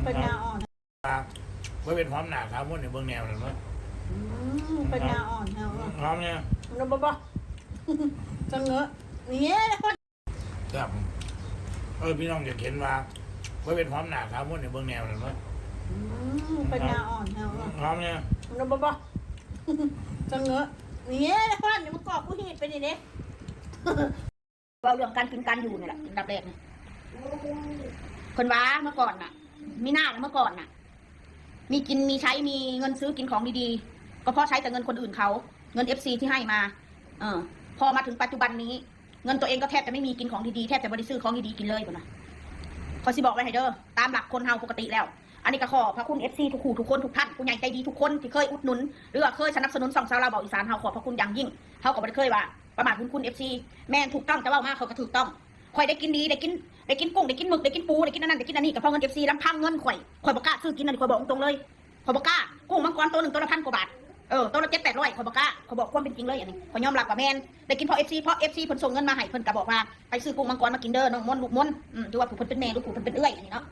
ปัญญาอ่อนว่าเป็นพร้อมหนาครับพวกในเบื้องแนวเลยมั้ยปัญญาอ่อนเอาพร้อมเนี่ยเราบ่จังเงอะนี่ครับพี่น้องจะเห็นว่าเป็นพร้อมหนาครับพวกในเบื้องแนวเลยมั้ยปัญญาอ่อนเอาพร้อมเนี่ยเราบ่จังเงอะนี่พ่อเนี่ยมันกอบผู้หิดไปนี่เนี่ยเราเรื่องการกินการอยู่นี่แหละอันดับแรกเนี่ยคนว้าเมื่อก่อนน่ะมีหน้าเมื่อก่อนน่ะมีกินมีใช้มีเงินซื้อกินของดีๆก็เพราะใช้แต่เงินคนอื่นเขาเงิน FC ที่ให้มาพอมาถึงปัจจุบันนี้เงินตัวเองก็แทบจะไม่มีกินของดีๆแทบจะไม่ได้ซื้อของดีๆกินเลยคนน่ะขอสิบอกไว้ให้เด้อตามหลักคนเฮาปกติแล้วอันนี้ก็ขอพระคุณ FC ทุกคู่ทุกคนทุกท่านผู้ใหญ่ใจดีทุกคนที่เคยอุดหนุนหรือว่าเคยสนับสนุนส่องสาวเราบอกอีสานเฮาขอบพระคุณอย่างยิ่งเฮาก็ไม่ได้เคยว่าประมาทคุณ FC แม่นถูกต้องจะว่ามาเขาก็ถูกต้องคอยได้กินดีได้กินกุ้งได้กินหมึกได้กินปูได้กินอันนั้นได้กินอันนี้กับพ่อเงิน FC ลำพังเงินข่อยบอกกล้าซื้อกินอันนี้ข่อยบอกตรงเลยข่อยบอกกล้ากุ้งมังกรตัวหนึ่งตัวละ1,000 กว่าบาทตัวละ700-800ข่อยบอกกล้าข่อยบอกความเป็นจริงเลยอย่างนี้ข่อยยอมรับว่าแม่นได้กินเพราะ FC เพิ่นส่งเงินมาให้เพิ่นก็บอกว่าไปซื้อกุ้งมังกรมากินเด้อน้องมนลูกมนดูว่าผู้เพิ่นเป็นแม่ลูกผู้เพิ่นเป็นเอื้อยอย่างนี้เนาะ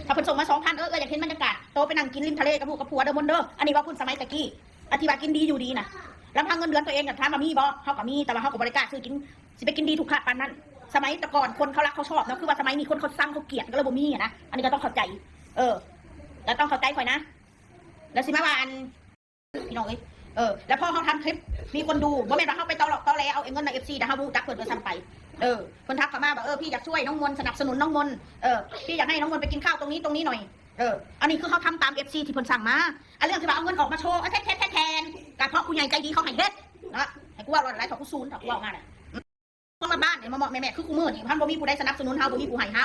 ถ้าเพิ่นส่งมา 2,000อยากเห็นบรรยากาศโตไปนั่งกินริมทะเลกับลูกกับผัวเด้อมนเด้ออันนี้ว่าคุณสมัยตะกี้อธิบายกินดีอยู่ดีนะลำพังเงินเดือนตัวเองกับถามว่ามีบ่เฮาก็มีแต่ว่าเฮาก็บ่ได้กล้าซื้อกินสิไปกินดีถูกขาดปานนั้นสมัยแต่ก่อนคนเขารักเขาชอบเนาะคือว่าสมัยนี้คนเขาสั่งเขาเกลียดก็เลยบ่มีนะอันนี้ก็ต้องเข้าใจแล้วต้องเข้าใจข่อยนะแล้วสิมาว่าอันพี่น้องแล้วพอเขาทำคลิปมีคนดูบ่แม่นว่าเขาไปตอหลอกตอแหลเอาเงินใน FC แต่เฮารู้จักเพิ่นซ้ำไปเพิ่นทักเข้ามาบอกพี่อยากช่วยน้องมนสนับสนุนน้องมนพี่อยากให้น้องมนไปกินข้าวตรงนี้หน่อยอันนี้คือเขาทำตาม FC ที่เพิ่นสั่งมาอันเรื่องที่ว่าเอาเงินออกมาโชว์แทนการเพราะผู้ใหญ่ใจดีเขาให้เด็ดนะให้กูว่าอะไรถอดกูซูนถอดกูว่าง่ายต้องมาบ้านเนี่ยมาเหมาะแม่คือกูมือนี่พันบ่มีผู้ใดสนับสนุนเฮาบ่มีผู้ให้เฮ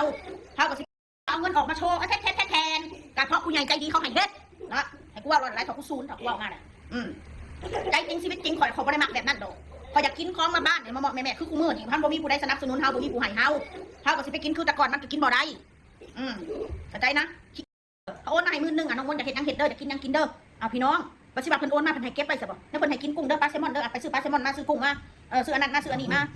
าก็สิเอาเงินออกมาโชว์แทนการเพราะผู้ใหญ่ใจดีเขาให้เด็ดนะให้กูว่าอะไรถอดกูซูนถอดกูว่าง่ายใจจริงชีวิตจริงข่อยเขาบ่ได้มักแบบนั้นดอกข่อยอยากกินของมาบ้านเนี่ยมาเหมาะแม่คือกูมือนี่พันบ่มีผู้ใดสนับสนุนเฮาบ่มีผู้ให้เฮาก็สิไปกินคือแต่ก่อนมันก็กินบ่ได้เข้าใจนะเขาโอนมาให้10,000น้องมนต์อยากเห็นยังเห็ดเด้ออยากกินยังกินเด้อเอาพี่น้องปัจจุบันเพิ่นโอนมาเพิ่นให้เก็บไปซะบ่แล้วเพิ่นให้กินกุ้งเด้อปลาแซลมอนเด้อไปซื้อปลาแซลมอนมาซื้อกุ้งมาซื้ออันนั้นมาซื้ออันนี้มา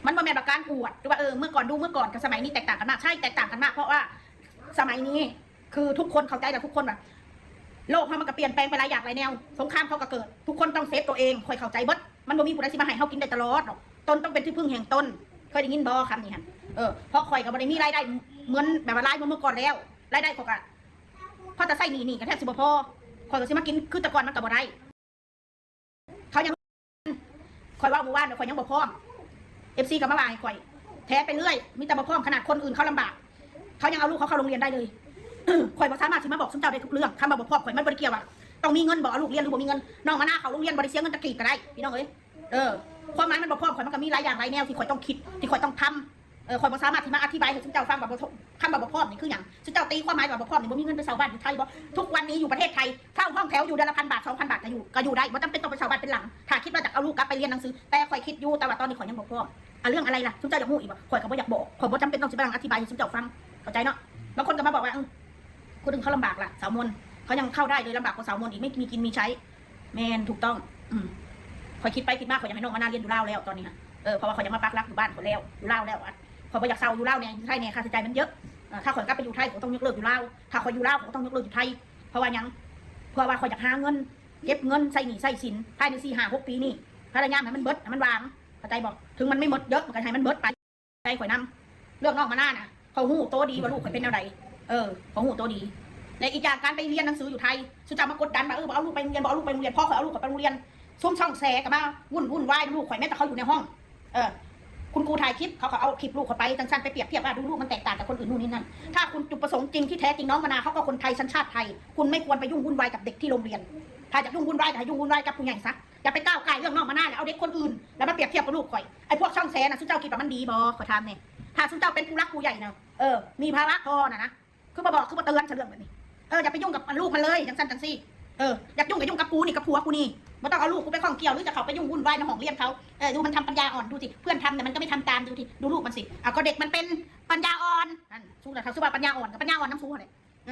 มันบ่แม่นประการอวดหรือว่าเมื่อก่อนกับสมัยนี้แตกต่างกันมากใช่แตกต่างกันมากเพราะว่าสมัยนี้คือทุกคนเข้าใจแต่ทุกคนแบบโลกมันก็เปลี่ยนแปลงไปหลายอย่างหลายแนวสงครามเขาก็เกิดทุกคนต้องเซฟตัวเองคอยเข้าใจเบิดมันบ่มีผู้ใดสิมาให้เฮากินได้ตลอดหรอกตนต้องเป็นที่พึ่งแห่งตนเคยได้ยินบ่คำนี้หั่นเพราะข่อยก็บ่ได้มีรายได้เหมือนแบบว่ารายเมื่อก่อนแล้วรายได้เขาก็พอจะใส่หนีก็แทบสิบ่พอข่อยก็สิมากินคือแต่ก่อนมันก็บ่ได้เขายังข่อยว่าเมื่อวานข่อยยังบ่พร้อม FC ก็มาว่าให้ข่อยแท้ไปเรื่อยมีแต่บ่พร้อมขนาดคนอื่นเขาลำบากเขายังเอาลูกเขาเข้าโรงเรียนได้เลยข่อยบ่สามารถสิมาบอกซุมเจ้าได้ทุกเรื่องคำว่าบ่พร้อมข่อยมันบ่ได้เกี่ยวว่าต้องมีเงินบ่เอาลูกเรียนหรือบ่มีเงินน้องมาหน้าเขาโรงเรียนบ่ได้เสียเงินตะกี้ก็ได้พี่น้องความหมายมันบ่พร้อมข่อยมันก็มีหลายอย่างหลายแนวที่ข่อยต้องคิดที่ข่อยต้องทำข่อยบ่สามารถที่มาอธิบายให้ซุมเจ้าฟังว่าคำว่าบ่พร้อมนี่คือหยังซุมเจ้าตีความหมายว่าบ่พร้อมนี่บ่มีเงินไปเช่าบ้านอยู่ไทยบ่ทุกวันนี้อยู่ประเทศไทยเช่าห้องแถวอยู่เดือนละ1,000 บาท 2,000 บาทก็อยู่ได้บ่จำเป็นต้องไปเช่าบ้านเป็นหลังถ้าคิดว่าจะเอาลูกกลับไปเรียนหนังสือแต่ข่อยคิดอยู่แต่ว่าตอนนี้ข่อยยังบ่พร้อมเรื่องอะไรล่ะซุมเจ้าอยากฮู้อีกบ่ข่อยก็บ่อยากบอกข่อยบ่จำเป็นต้องสิไปนั่งอธิบายให้ซุมเจ้าฟังเข้าใจเนาะบางคนก็มาบอกว่าคนอื่นเขาลำบากล่ะสาวมนเขายังเข้าได้เลยลำบากกว่าสาวมนอีกไม่มีกินมีใช้แมนถูกต้องข่อยคิดไปคิดมาข่อยอยากให้น้องมานาเรียนอยู่ลาวแล้วตอนนี้ค่ะเพราะว่าข่อยยังมาปักหลักอยู่บ้านข่อยแล้วอยู่ลาวแล้วข่อยบ่อยากเซาอยู่ลาวเนี่ยไทยเนี่ยค่าใช้จ่ายมันเยอะถ้าข่อยกลับไปอยู่ไทยผมต้องยกเลิกอยู่ลาวถ้าข่อยอยู่ลาวผมต้องยกเลิกอยู่ไทยเพราะว่ายังเพราะว่าข่อยอยากหาเงินเก็บเงินใส่หนี้ใส่สินภายใน4-5-6 ปีนี่พยายามให้มันเบิดมันวางเข้าใจบอกถึงมันไม่หมดเยอะมันก็ให้มันเบิดไปใจข่อยนำเรื่องน้องมาหน้าน่ะเขาหู้โตดีว่าลูกข่อยเป็นอะไรเขาหู้โตดีในอีกอย่างการไปเรียนหนังสืออยู่ไทยสุจามากดดันมาบอกเอาลูกไปโรงเรียนบอกเอาลูกไปโรงเรียนพ่อข่อยเอาลูกไปโรงเรียนซุ่มช่องแสกับมาวุ่นวายลูกข่อยแม้แต่เขาอยู่ในห้องคุณครูถ่ายคลิปเขาเอาคลิปลูกเขาไปสั้นๆไปเปรียบเทียบว่าดูลูกมันแตกต่างจากคนอื่นนู่นนี่นั่นถ้าคุณจุดประสงค์จริงที่แท้จริงน้องมานาเขาก็คนไทยสัญชาติไทยคุณไม่ควรไปยุ่งวุ่นวายกับเด็กที่โรงเรียนถ้าจะยุ่งวุ่นวายแต่ยุ่งวุ่นวายกับผู้ใหญ่ซะอย่าไปก้าวไก่เรื่องน้องมานาเอาเด็กคนอื่นแล้วมาเปรียบเทียบกับลูกข่อยไอ้พวกช่องแสนะซุเจ้าคิดว่ามันดีบอขอถามเนี่ยถ้าซุเจ้าเป็นผู้รักผู้ใหญ่เนาะมีภาระพอนะคือมาบอกคือมาเตือนฉันเรื่องแบบนี้อย่าไปยุ่งกับลูกมันเลยจังสั้นจังซี่อยากยุ่งกับกูนี่กับผัวกูนี่ไม่ต้องเอาลูกกูไปข้องเกี่ยวหรือจะเขาไปยุ่งวุ่นวายในห้องเรียนเขาดูมันทำปัญญาอ่อนดูสิเพื่อนทำแต่มันก็ไม่ทำตามดูลูกมันสิก็เด็กมันเป็นปัญญาอ่อนนั่นสู้แต่เขาสู้ว่าปัญญาอ่อนกับปัญญาอ่อนน้ำสู้อะไร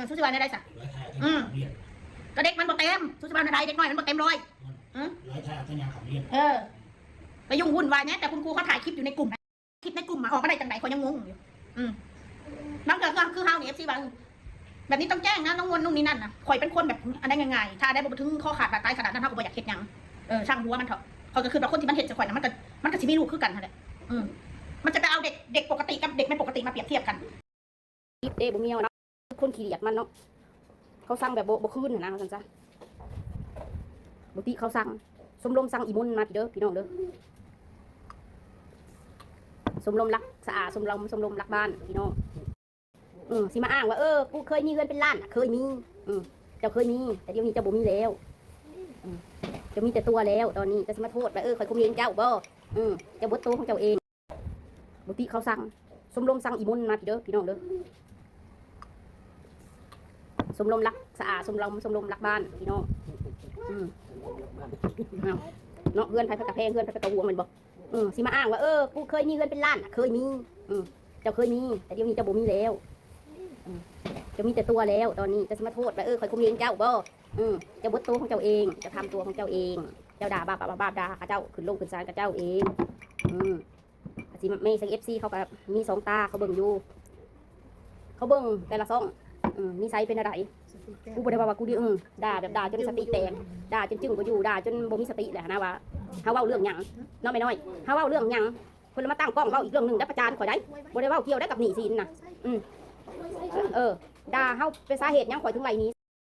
สู้ว่าในใดสักก็เด็กมันบ่เต็มสู้ว่าในใดเด็กน้อยมันบ่เต็มร้อยไปยุ่งวุ่นวายเนี่ยแต่คุณครูเขาถ่ายคลิปอยู่ในกลุ่มคลิปในกลุ่มมาออกมาได้จังไหนเขายังงงอยู่ น้องเกิดก็คือเฮาเนี่ย FC ว่าแบบนี้ต้องแจ้งนะน้องงวนนู่นนี่นั่นนะข่อยเป็นคนแบบอันนั้นง่ายๆถ้าได้บ่ถึงข้อขาดบาดตายขนาดนั้นเฮาก็บ่อยากเฮ็ดหยังช่างหัวมันเถอะเขาก็คือว่าคนที่มันเฮ็ดจะข่อยนะมันก็สิมีลูกคือกันนั่นแหละมันจะไปเอาเด็กปกติกับเด็กไม่ปกติมาเปรียบเทียบกันเด้บ่มีเอาเนาะคนขี้เกียจมันเนาะเขาสั่งแบบบ่คืนนะว่าซั่นซะบ่ติเขาสั่งสมรมสั่งอีมนมาพี่เด้อพี่น้องเด้อสมรมรักสะอาดสมรมรักบ้านพี่น้องสิมาอ้างว่ากูเคยมีเงินเป็นล้านเคยมีเจ้าเคยมีแต่เดี๋ยวนี้เจ้าบ่มีแล้วจะมีแต่ตัวแล้วตอนนี้จะมาโทษว่าข่อยคุมเองเจ้าบ่เจ้าบดตัวของเจ้าเองบ่ติเขาสั่งสมรมสั่งอีมนมาพี่เด้อพี่น้องเด้อสมรมรักสะอาดสมรมรักบ้านพี่น้องเนาะเพื่อนไผกระแพงเพื่อนไผกระหวงแม่นบ่สิมาอ้างว่ากูเคยมีเงินเป็นล้านเคยมีเจ้าเคยมีแต่เดี๋ยวนี้เจ้าบ่มีแล้วจะมีแต่ตัวแล้วตอนนี้จะมาโทษว่าข่อยคุมเองเจ้าบ่เจ้าบดตัวของเจ้าเองจะทำตัวของเจ้าเองเจ้าด่าบาปด่าเจ้าขึ้นลงขึ้นศาลกับเจ้าเองสิไม่ใช่ FC เขาก็มี2 ตาเขาเบิ่งอยู่เขาเบิ่งแต่ละซ่องนิสัยเป็นอะไรกูบ่ได้ว่ากูดิด่าแบบด่าจนสติแตกด่าจนจึ้งบ่อยู่ด่าจนบ่มีสติแหละนะว่าเฮาเว้าเรื่องหยังน้อยไม่น้อยเฮาเว้าเรื่องหยังคนละมาตั้งกล้องเว้าอีกเรื่องนึงแล้วประจานข่อยได้บ่ได้เว้าเกี่ยวได้กับหนี้สินน่ะด่าเฮาเป็นสาเหตุหยังข่อยถึงไหลนี้